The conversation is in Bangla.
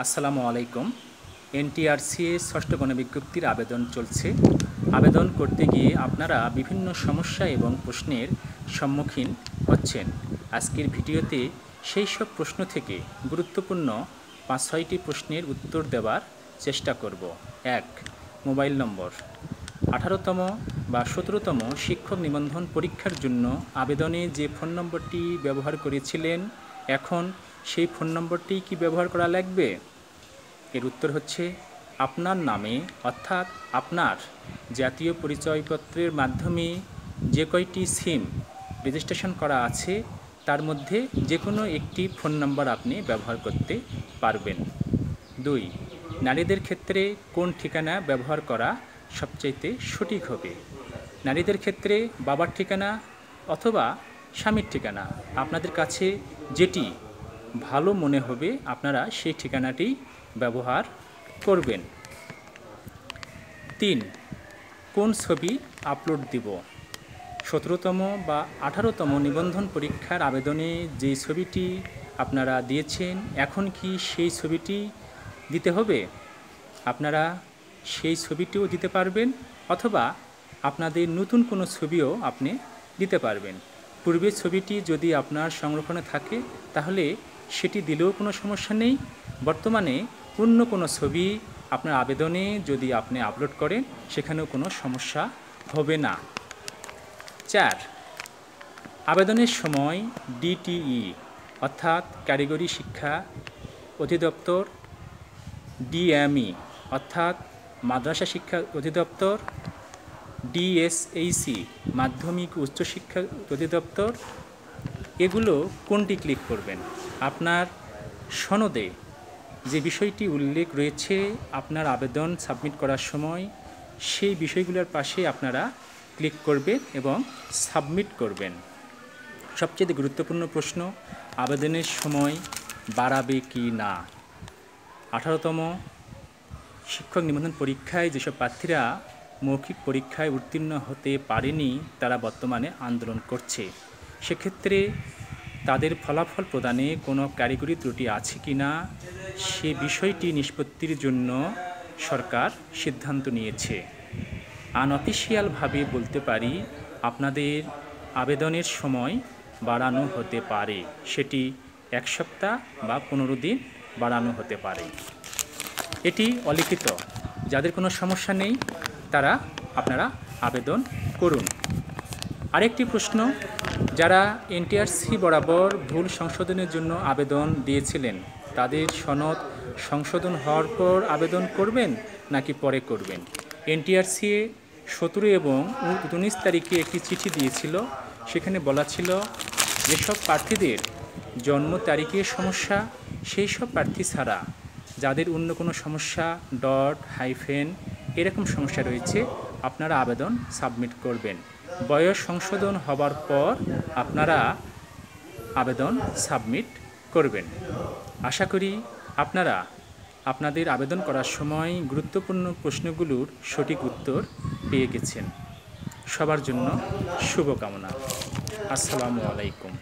আসসালামু আলাইকুম। এনটিআরসি ষষ্ঠ গণবিজ্ঞপ্তির আবেদন চলছে। আবেদন করতে গিয়ে আপনারা বিভিন্ন সমস্যা এবং প্রশ্নের সম্মুখীন হচ্ছেন। আজকের ভিডিওতে সেই সব প্রশ্ন থেকে গুরুত্বপূর্ণ ৫-৬টি প্রশ্নের উত্তর দেওয়ার চেষ্টা করব। ১. মোবাইল নম্বর। ১৮তম বা ১৭তম শিক্ষক নিবন্ধন পরীক্ষার জন্য আবেদনে যে ফোন নম্বরটি ব্যবহার করেছিলেন, এখন সেই ফোন নম্বরটি কি ব্যবহার করা লাগবে? এর উত্তর হচ্ছে আপনার নামে অর্থাৎ আপনার জাতীয় পরিচয়পত্রের মাধ্যমে যে কয়টি সিম রেজিস্ট্রেশন করা আছে তার মধ্যে যে কোনো একটি ফোন নম্বর আপনি ব্যবহার করতে পারবেন। ২. নারীদের ক্ষেত্রে কোন ঠিকানা ব্যবহার করা সবচাইতে সঠিক হবে? নারীদের ক্ষেত্রে বাবার ঠিকানা অথবা স্বামীর ঠিকানা, আপনাদের কাছে যেটি ভালো মনে হবে আপনারা সেই ঠিকানাটি ব্যবহার করবেন। ৩. কোন ছবি আপলোড দিব? ১৭তম বা ১৮তম নিবন্ধন পরীক্ষার আবেদনে যে ছবিটি আপনারা দিয়েছেন, এখন কি সেই ছবিটি দিতে হবে? আপনারা সেই ছবিটিও দিতে পারবেন অথবা আপনাদের নতুন কোনো ছবিও আপনি দিতে পারবেন। পূর্বের ছবিটি যদি আপনার সংরক্ষণে থাকে তাহলে সেটি দিলেও কোনো সমস্যা নেই। বর্তমানে অন্য কোনো ছবি আপনার আবেদনে যদি আপনি আপলোড করেন সেখানেও কোনো সমস্যা হবে না। ৪. আবেদনের সময় ডিটিই অর্থাৎ কারিগরি শিক্ষা অধিদপ্তর, ডিএমই অর্থাৎ মাদ্রাসা শিক্ষা অধিদপ্তর, ডিএসএইসি মাধ্যমিক উচ্চশিক্ষা অধিদপ্তর, এগুলো কোনটি ক্লিক করবেন? আপনার সনদে যে বিষয়টি উল্লেখ রয়েছে আপনার আবেদন সাবমিট করার সময় সেই বিষয়গুলোর পাশে আপনারা ক্লিক করবেন এবং সাবমিট করবেন। সবচেয়ে গুরুত্বপূর্ণ প্রশ্ন, আবেদনের সময় বাড়াবে কি না? ১৮তম শিক্ষক নিবন্ধন পরীক্ষায় যেসব প্রার্থীরা মৌখিক পরীক্ষায় উত্তীর্ণ হতে পারেনি তারা বর্তমানে আন্দোলন করছে। সেক্ষেত্রে তাদের ফলাফল প্রদানে কোনো কারিগরি ত্রুটি আছে কি না সে বিষয়টি নিষ্পত্তির জন্য সরকার সিদ্ধান্ত নিয়েছে। আনঅফিসিয়ালভাবে বলতে পারি আপনাদের আবেদনের সময় বাড়ানো হতে পারে, সেটি ১ সপ্তাহ বা ১৫ দিন বাড়ানো হতে পারে। এটি অলিখিত, যাদের কোনো সমস্যা নেই তারা আপনারা আবেদন করুন। আরেকটি প্রশ্ন, যারা এনটিআরসি বরাবর ভুল সংশোধনের জন্য আবেদন দিয়েছিলেন তাদের সনদ সংশোধন হওয়ার পর আবেদন করবেন নাকি পরে করবেন? এনটিআরসি ১৭ এবং ১৯ তারিখে একটি চিঠি দিয়েছিল, সেখানে বলা ছিল যেসব প্রার্থীদের জন্ম তারিখের সমস্যা সেই সব প্রার্থী ছাড়া যাদের অন্য কোনো সমস্যা ডট হাইফেন এরকম সমস্যা রয়েছে আপনারা আবেদন সাবমিট করবেন। বয়স সংশোধন হবার পর আপনারা আবেদন সাবমিট করবেন। আশা করি আপনারা আপনাদের আবেদন করার সময় গুরুত্বপূর্ণ প্রশ্নগুলোর সঠিক উত্তর পেয়ে গেছেন। সবার জন্য শুভকামনা। আসসালামু আলাইকুম।